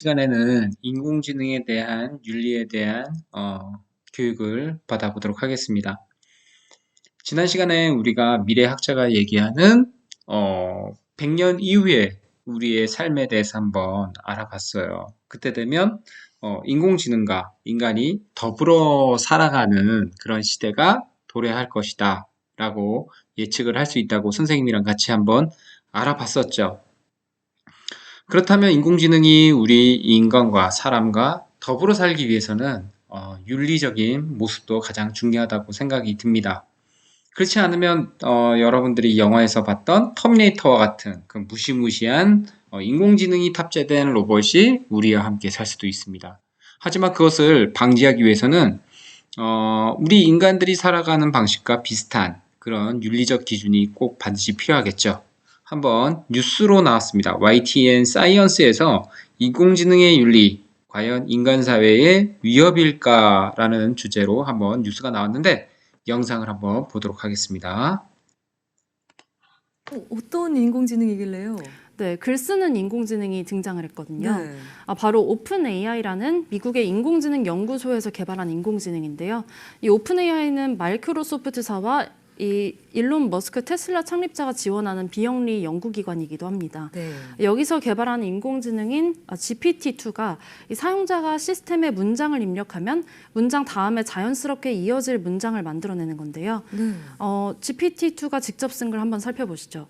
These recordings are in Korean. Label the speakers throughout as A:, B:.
A: 시간에는 인공지능에 대한 윤리에 대한 교육을 받아보도록 하겠습니다. 지난 시간에 우리가 미래학자가 얘기하는 100년 이후에 우리의 삶에 대해서 한번 알아봤어요. 그때 되면 인공지능과 인간이 더불어 살아가는 그런 시대가 도래할 것이다 라고 예측을 할 수 있다고 선생님이랑 같이 한번 알아봤었죠. 그렇다면 인공지능이 우리 인간과 사람과 더불어 살기 위해서는 윤리적인 모습도 가장 중요하다고 생각이 듭니다. 그렇지 않으면 여러분들이 영화에서 봤던 터미네이터와 같은 그 무시무시한 인공지능이 탑재된 로봇이 우리와 함께 살 수도 있습니다. 하지만 그것을 방지하기 위해서는 우리 인간들이 살아가는 방식과 비슷한 그런 윤리적 기준이 꼭 반드시 필요하겠죠. 한번 뉴스로 나왔습니다. YTN 사이언스에서 인공지능의 윤리, 과연 인간 사회의 위협일까라는 주제로 한번 뉴스가 나왔는데 영상을 한번 보도록 하겠습니다.
B: 어떤 인공지능이길래요?
C: 네, 글 쓰는 인공지능이 등장을 했거든요.
B: 네.
C: 바로 오픈 AI라는 미국의 인공지능 연구소에서 개발한 인공지능인데요. 이 오픈 AI는 마이크로소프트사와 이 일론 머스크 테슬라 창립자가 지원하는 비영리 연구기관이기도 합니다.
B: 네.
C: 여기서 개발한 인공지능인 GPT-2가 사용자가 시스템에 문장을 입력하면 문장 다음에 자연스럽게 이어질 문장을 만들어내는 건데요.
B: 네.
C: GPT-2가 직접 쓴 걸 한번 살펴보시죠.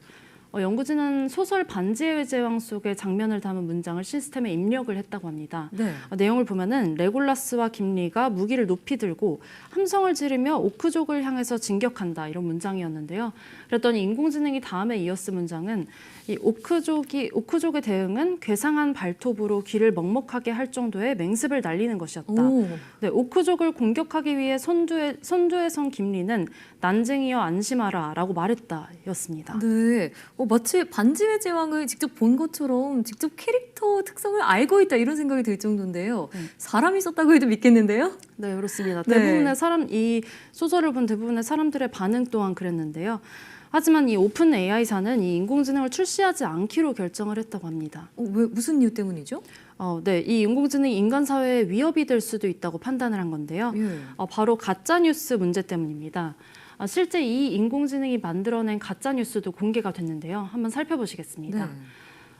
C: 연구진은 소설 반지의 제왕 속의 장면을 담은 문장을 시스템에 입력을 했다고 합니다.
B: 네.
C: 내용을 보면은 레골라스와 김리가 무기를 높이 들고 함성을 지르며 오크족을 향해서 진격한다 이런 문장이었는데요. 그랬더니 인공지능이 다음에 이어쓴 문장은 이 오크족의 대응은 괴상한 발톱으로 귀를 먹먹하게 할 정도의 맹습을 날리는 것이었다. 네, 오크족을 공격하기 위해 선두에 선 김리는 난쟁이여 안심하라라고 말했다였습니다.
B: 네. 마치 반지의 제왕을 직접 본 것처럼 직접 캐릭터 특성을 알고 있다 이런 생각이 들 정도인데요. 사람이 썼다고 해도 믿겠는데요?
C: 네, 그렇습니다.
B: 네.
C: 대부분의 이 소설을 본 대부분의 사람들의 반응 또한 그랬는데요. 하지만 이 오픈 AI사는 이 인공지능을 출시하지 않기로 결정을 했다고 합니다.
B: 왜 무슨 이유 때문이죠?
C: 네, 이 인공지능이 인간 사회에 위협이 될 수도 있다고 판단을 한 건데요.
B: 예.
C: 바로 가짜뉴스 문제 때문입니다. 실제 이 인공지능이 만들어낸 가짜뉴스도 공개가 됐는데요. 한번 살펴보시겠습니다.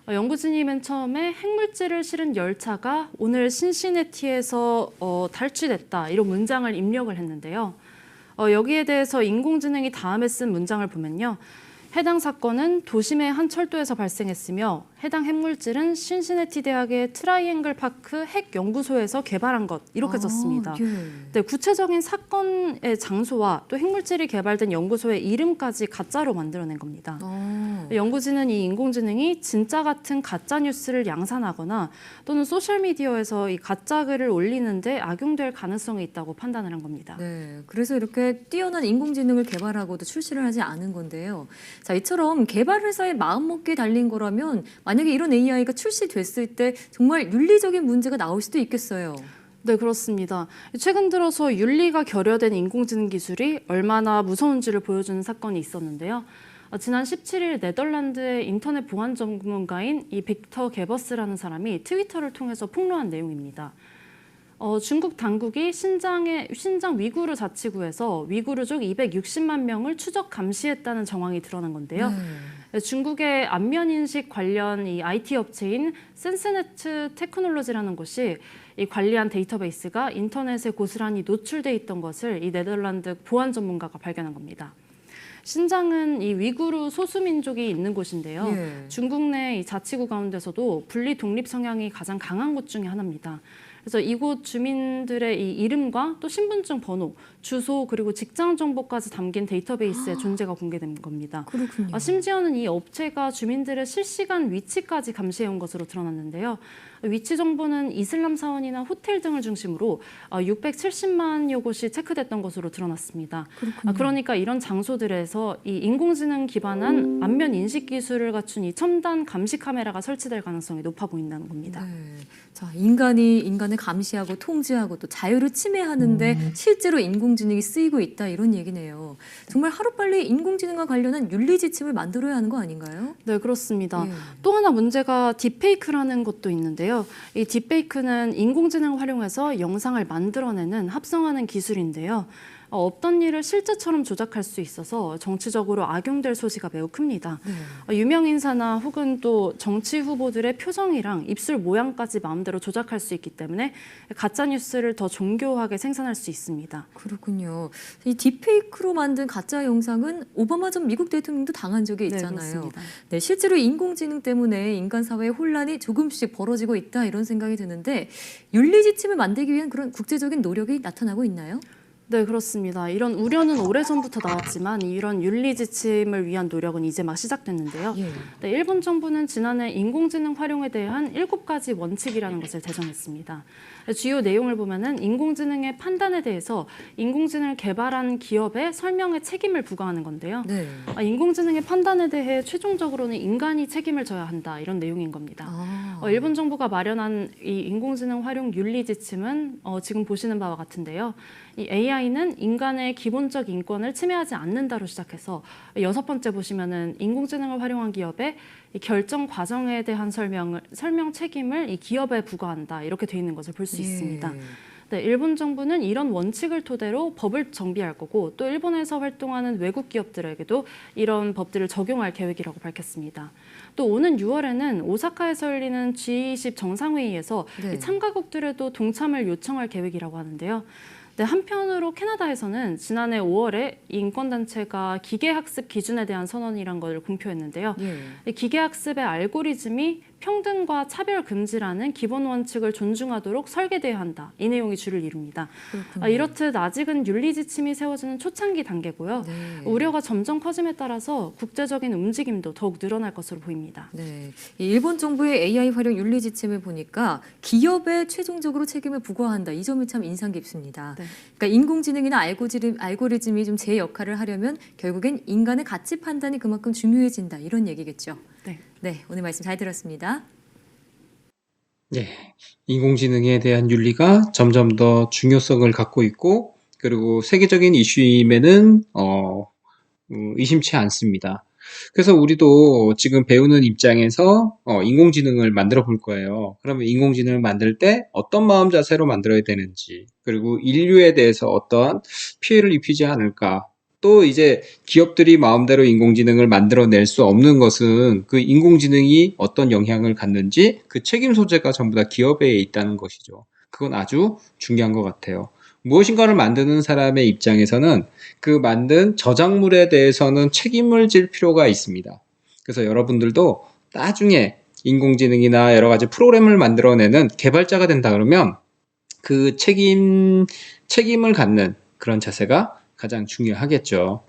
B: 네.
C: 연구진이 맨 처음에 핵물질을 실은 열차가 오늘 신시내티에서 탈취됐다 이런 문장을 입력을 했는데요. 여기에 대해서 인공지능이 다음에 쓴 문장을 보면요. 해당 사건은 도심의 한 철도에서 발생했으며 해당 핵물질은 신시내티 대학의 트라이앵글 파크 핵연구소에서 개발한 것 이렇게 썼습니다.
B: 예.
C: 네, 구체적인 사건의 장소와 또 핵물질이 개발된 연구소의 이름까지 가짜로 만들어낸 겁니다. 연구진은 이 인공지능이 진짜 같은 가짜 뉴스를 양산하거나 또는 소셜미디어에서 이 가짜 글을 올리는데 악용될 가능성이 있다고 판단을 한 겁니다.
B: 네. 그래서 이렇게 뛰어난 인공지능을 개발하고도 출시를 하지 않은 건데요. 자, 이처럼 개발 회사의 마음먹기에 달린 거라면 만약에 이런 AI가 출시됐을 때 정말 윤리적인 문제가 나올 수도 있겠어요.
C: 네, 그렇습니다. 최근 들어서 윤리가 결여된 인공지능 기술이 얼마나 무서운지를 보여주는 사건이 있었는데요. 지난 17일 네덜란드의 인터넷 보안 전문가인 이 빅터 게버스라는 사람이 트위터를 통해서 폭로한 내용입니다. 중국 당국이 신장 위구르 자치구에서 위구르족 260만 명을 추적 감시했다는 정황이 드러난 건데요. 중국의 안면인식 관련 이 IT 업체인 센스네트 테크놀로지라는 곳이 이 관리한 데이터베이스가 인터넷에 고스란히 노출돼 있던 것을 이 네덜란드 보안 전문가가 발견한 겁니다. 신장은 이 위구르 소수민족이 있는 곳인데요.
B: 예.
C: 중국 내 이 자치구 가운데서도 분리 독립 성향이 가장 강한 곳 중에 하나입니다. 그래서 이곳 주민들의 이 이름과 또 신분증 번호, 주소 그리고 직장 정보까지 담긴 데이터베이스의 존재가 공개된 겁니다.
B: 그렇군요.
C: 심지어는 이 업체가 주민들의 실시간 위치까지 감시해온 것으로 드러났는데요. 위치 정보는 이슬람 사원이나 호텔 등을 중심으로 670만여 곳이 체크됐던 것으로 드러났습니다. 그러니까 이런 장소들에서 이 인공지능 기반한 안면 인식 기술을 갖춘 이 첨단 감시 카메라가 설치될 가능성이 높아 보인다는 겁니다.
B: 네. 자, 인간이 인간을 인간을 감시하고 통제하고 또 자유를 침해하는데 실제로 인공지능이 쓰이고 있다 이런 얘기네요. 정말 하루빨리 인공지능과 관련한 윤리 지침을 만들어야 하는 거 아닌가요?
C: 네, 그렇습니다.
B: 예.
C: 또 하나 문제가 딥페이크라는 것도 있는데요. 이 딥페이크는 인공지능을 활용해서 영상을 만들어내는 합성하는 기술인데요. 없던 일을 실제처럼 조작할 수 있어서 정치적으로 악용될 소지가 매우 큽니다. 유명 인사나 혹은 또 정치 후보들의 표정이랑 입술 모양까지 마음대로 조작할 수 있기 때문에 가짜 뉴스를 더 정교하게 생산할 수 있습니다.
B: 그렇군요. 이 딥페이크로 만든 가짜 영상은 오바마 전 미국 대통령도 당한 적이
C: 네,
B: 있잖아요.
C: 그렇습니다.
B: 네, 실제로 인공지능 때문에 인간 사회의 혼란이 조금씩 벌어지고 있다 이런 생각이 드는데 윤리 지침을 만들기 위한 그런 국제적인 노력이 나타나고 있나요?
C: 네, 그렇습니다. 이런 우려는 오래전부터 나왔지만 이런 윤리 지침을 위한 노력은 이제 막 시작됐는데요.
B: 예.
C: 네, 일본 정부는 지난해 인공지능 활용에 대한 7가지 원칙이라는 것을 제정했습니다. 주요 내용을 보면은 인공지능의 판단에 대해서 인공지능을 개발한 기업에 설명의 책임을 부과하는 건데요.
B: 네.
C: 인공지능의 판단에 대해 최종적으로는 인간이 책임을 져야 한다 이런 내용인 겁니다.
B: 아.
C: 일본 정부가 마련한 이 인공지능 활용 윤리 지침은 지금 보시는 바와 같은데요. 이 AI는 인간의 기본적 인권을 침해하지 않는다로 시작해서 6번째 보시면은 인공지능을 활용한 기업의 이 결정 과정에 대한 설명 책임을 이 기업에 부과한다 이렇게 돼 있는 것을 볼 수 있습니다. 네, 일본 정부는 이런 원칙을 토대로 법을 정비할 거고 또 일본에서 활동하는 외국 기업들에게도 이런 법들을 적용할 계획이라고 밝혔습니다. 또 오는 6월에는 오사카에서 열리는 G20 정상회의에서
B: 네.
C: 이 참가국들에도 동참을 요청할 계획이라고 하는데요. 네, 한편으로 캐나다에서는 지난해 5월에 인권단체가 기계학습 기준에 대한 선언이란 걸 공표했는데요.
B: 예.
C: 기계학습의 알고리즘이 평등과 차별 금지라는 기본 원칙을 존중하도록 설계돼야 한다. 이 내용이 주를 이룹니다.
B: 그렇군요.
C: 이렇듯 아직은 윤리 지침이 세워지는 초창기 단계고요.
B: 네.
C: 우려가 점점 커짐에 따라서 국제적인 움직임도 더욱 늘어날 것으로 보입니다.
B: 네. 이 일본 정부의 AI 활용 윤리 지침을 보니까 기업에 최종적으로 책임을 부과한다. 이 점이 참 인상 깊습니다.
C: 네.
B: 그러니까 인공지능이나 알고리즘이 좀 제 역할을 하려면 결국엔 인간의 가치 판단이 그만큼 중요해진다. 이런 얘기겠죠.
C: 네.
B: 네, 오늘 말씀 잘 들었습니다.
A: 예, 인공지능에 대한 윤리가 점점 더 중요성을 갖고 있고, 그리고 세계적인 이슈임에는 의심치 않습니다. 그래서 우리도 지금 배우는 입장에서 인공지능을 만들어 볼 거예요. 그러면 인공지능을 만들 때 어떤 마음 자세로 만들어야 되는지, 그리고 인류에 대해서 어떠한 피해를 입히지 않을까. 또 이제 기업들이 마음대로 인공지능을 만들어낼 수 없는 것은 그 인공지능이 어떤 영향을 갖는지 그 책임 소재가 전부 다 기업에 있다는 것이죠. 그건 아주 중요한 것 같아요. 무엇인가를 만드는 사람의 입장에서는 그 만든 저작물에 대해서는 책임을 질 필요가 있습니다. 그래서 여러분들도 나중에 인공지능이나 여러 가지 프로그램을 만들어내는 개발자가 된다 그러면 그 책임을 갖는 그런 자세가 가장 중요하겠죠.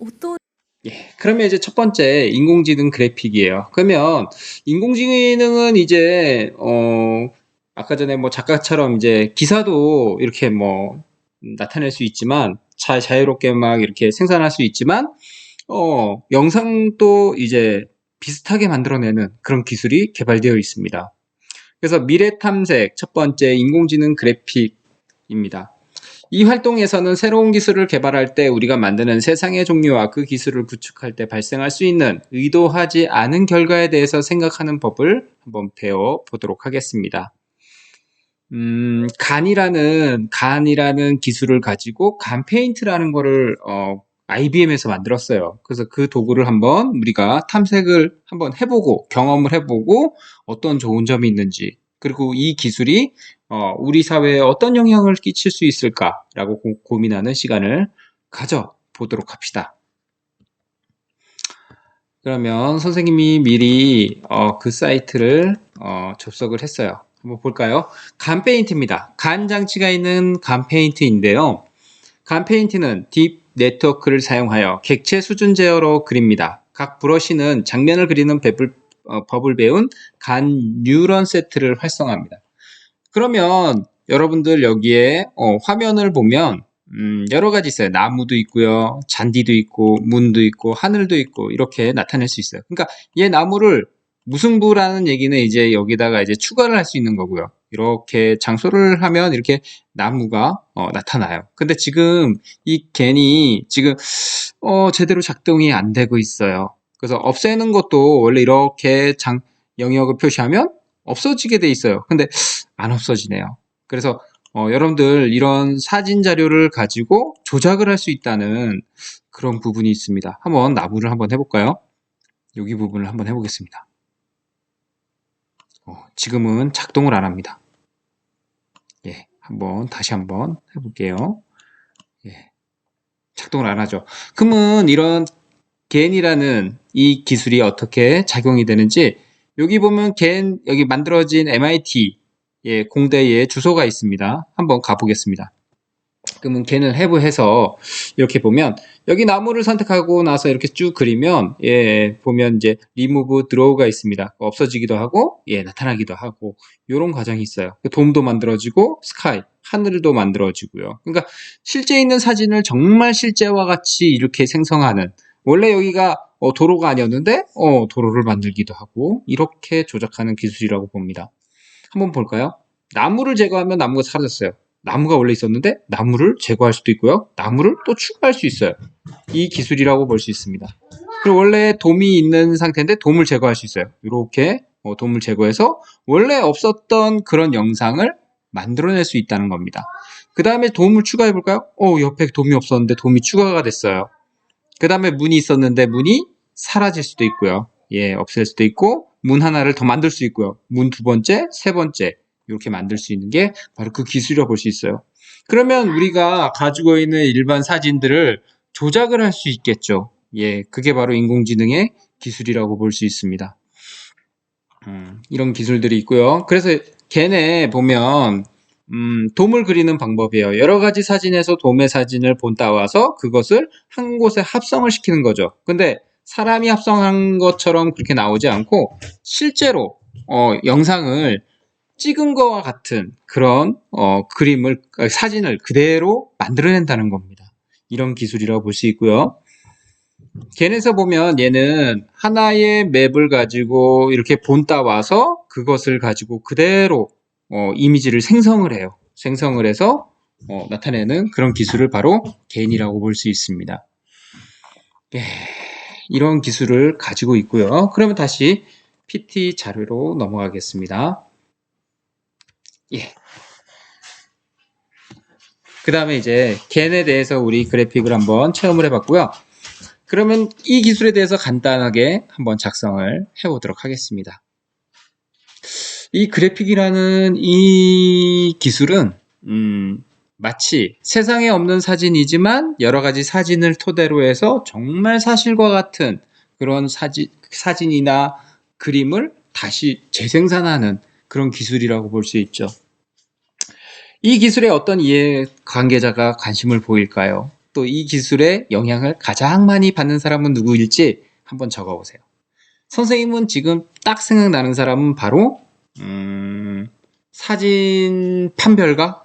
B: 어떤
A: 예, 그러면 이제 첫 번째 인공지능 그래픽이에요. 그러면 인공지능은 이제 아까 전에 뭐 작가처럼 이제 기사도 이렇게 뭐 나타낼 수 있지만 자유롭게 막 이렇게 생산할 수 있지만 영상도 이제 비슷하게 만들어내는 그런 기술이 개발되어 있습니다. 그래서 미래 탐색 첫 번째 인공지능 그래픽입니다. 이 활동에서는 새로운 기술을 개발할 때 우리가 만드는 세상의 종류와 그 기술을 구축할 때 발생할 수 있는 의도하지 않은 결과에 대해서 생각하는 법을 한번 배워보도록 하겠습니다. 간이라는 기술을 가지고 간 페인트라는 거를 IBM에서 만들었어요. 그래서 그 도구를 한번 우리가 탐색을 한번 해보고 경험을 해보고 어떤 좋은 점이 있는지 그리고 이 기술이 우리 사회에 어떤 영향을 끼칠 수 있을까라고 고민하는 시간을 가져보도록 합시다. 그러면 선생님이 미리 그 사이트를 접속을 했어요. 한번 볼까요? 간 페인트입니다. 간 장치가 있는 간 페인트인데요. 간 페인트는 딥 네트워크를 사용하여 객체 수준 제어로 그립니다. 각 브러쉬는 장면을 그리는 법을 배운 간 뉴런 세트를 활성화합니다. 그러면 여러분들 여기에 화면을 보면 여러 가지 있어요. 나무도 있고요. 잔디도 있고 문도 있고 하늘도 있고 이렇게 나타낼 수 있어요. 그러니까 얘 나무를 무승부라는 얘기는 이제 여기다가 이제 추가를 할 수 있는 거고요. 이렇게 장소를 하면 이렇게 나무가 나타나요. 근데 지금 이 겐이 지금 제대로 작동이 안 되고 있어요. 그래서 없애는 것도 원래 이렇게 영역을 표시하면 없어지게 돼 있어요. 근데 안 없어지네요. 그래서 여러분들 이런 사진 자료를 가지고 조작을 할 수 있다는 그런 부분이 있습니다. 한번 나무를 한번 해볼까요? 여기 부분을 한번 해보겠습니다. 지금은 작동을 안 합니다. 예, 다시 한번 해볼게요. 예, 작동을 안 하죠. 그러면 이런 겐이라는 이 기술이 어떻게 작용이 되는지 여기 보면 여기 만들어진 MIT 공대의 주소가 있습니다. 한번 가보겠습니다. 그러면 겐을 해부해서 이렇게 보면 여기 나무를 선택하고 나서 이렇게 쭉 그리면 보면 이제 remove draw가 있습니다. 없어지기도 하고 나타나기도 하고 이런 과정이 있어요. 돔도 만들어지고 sky 하늘도 만들어지고요. 그러니까 실제 있는 사진을 정말 실제와 같이 이렇게 생성하는, 원래 여기가 도로가 아니었는데 도로를 만들기도 하고 이렇게 조작하는 기술이라고 봅니다. 한번 볼까요? 나무를 제거하면 나무가 사라졌어요. 나무가 원래 있었는데 나무를 제거할 수도 있고요. 나무를 또 추가할 수 있어요. 이 기술이라고 볼 수 있습니다. 그리고 원래 돔이 있는 상태인데 돔을 제거할 수 있어요. 이렇게 돔을 제거해서 원래 없었던 그런 영상을 만들어낼 수 있다는 겁니다. 그 다음에 돔을 추가해 볼까요? 옆에 돔이 없었는데 돔이 추가가 됐어요. 그 다음에 문이 있었는데 문이 사라질 수도 있고요. 없앨 수도 있고 문 하나를 더 만들 수 있고요. 문 두 번째, 세 번째 이렇게 만들 수 있는 게 바로 그 기술이라고 볼 수 있어요. 그러면 우리가 가지고 있는 일반 사진들을 조작을 할 수 있겠죠. 그게 바로 인공지능의 기술이라고 볼 수 있습니다. 이런 기술들이 있고요. 그래서 걔네 보면 돔을 그리는 방법이에요. 여러 가지 사진에서 돔의 사진을 따와서 그것을 한 곳에 합성을 시키는 거죠. 근데 사람이 합성한 것처럼 그렇게 나오지 않고 실제로 영상을 찍은 거와 같은 그런 사진을 그대로 만들어낸다는 겁니다. 이런 기술이라고 볼 수 있고요. 겐에서 보면 얘는 하나의 맵을 가지고 이렇게 따와서 그것을 가지고 그대로 이미지를 생성을 해요. 생성을 해서 나타내는 그런 기술을 바로 겐이라고 볼 수 있습니다. 이런 기술을 가지고 있고요. 그러면 다시 PT 자료로 넘어가겠습니다. 그 다음에 이제 겐에 대해서 우리 그래픽을 한번 체험을 해봤고요. 그러면 이 기술에 대해서 간단하게 한번 작성을 해보도록 하겠습니다. 이 그래픽이라는 이 기술은 마치 세상에 없는 사진이지만 여러 가지 사진을 토대로 해서 정말 사실과 같은 그런 사진이나 그림을 다시 재생산하는 그런 기술이라고 볼 수 있죠. 이 기술에 어떤 이해관계자가 관심을 보일까요? 또 이 기술의 영향을 가장 많이 받는 사람은 누구일지 한번 적어보세요. 선생님은 지금 딱 생각나는 사람은 바로 사진 판별가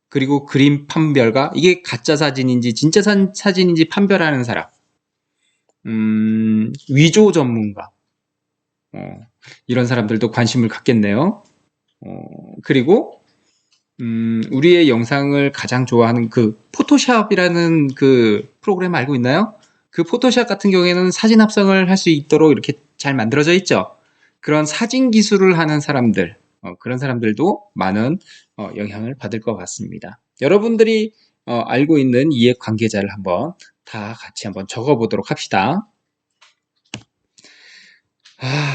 A: 그리고 그림 판별가, 이게 가짜 사진인지 진짜 사진인지 판별하는 사람, 위조 전문가, 이런 사람들도 관심을 갖겠네요. 그리고 우리의 영상을 가장 좋아하는 그 포토샵이라는 그 프로그램 알고 있나요? 그 포토샵 같은 경우에는 사진 합성을 할 수 있도록 이렇게 잘 만들어져 있죠. 그런 사진 기술을 하는 사람들, 그런 사람들도 많은 영향을 받을 것 같습니다. 여러분들이 알고 있는 이해관계자를 한번 다 같이 한번 적어보도록 합시다.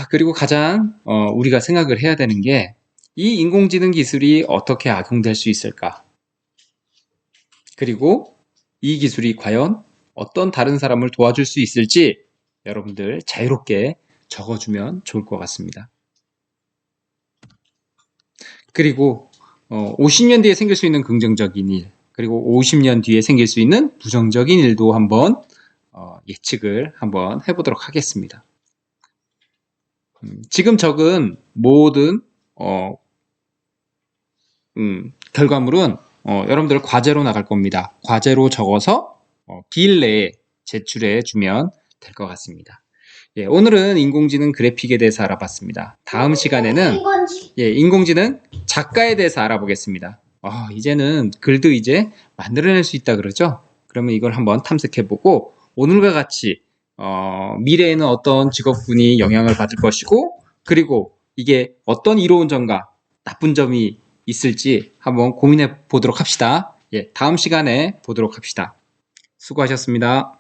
A: 그리고 가장 우리가 생각을 해야 되는 게 이 인공지능 기술이 어떻게 악용될 수 있을까? 그리고 이 기술이 과연 어떤 다른 사람을 도와줄 수 있을지 여러분들 자유롭게 적어주면 좋을 것 같습니다. 그리고 50년 뒤에 생길 수 있는 긍정적인 일, 그리고 50년 뒤에 생길 수 있는 부정적인 일도 한번 예측을 한번 해보도록 하겠습니다. 지금 적은 모든 결과물은 여러분들 과제로 나갈 겁니다. 과제로 적어서 기일 내에 제출해 주면 될 것 같습니다. 오늘은 인공지능 그래픽에 대해서 알아봤습니다. 다음 시간에는 인공지능 작가에 대해서 알아보겠습니다. 이제는 글도 이제 만들어낼 수 있다 그러죠? 그러면 이걸 한번 탐색해보고 오늘과 같이 미래에는 어떤 직업군이 영향을 받을 것이고 그리고 이게 어떤 이로운 점과 나쁜 점이 있을지 한번 고민해 보도록 합시다. 예, 다음 시간에 보도록 합시다. 수고하셨습니다.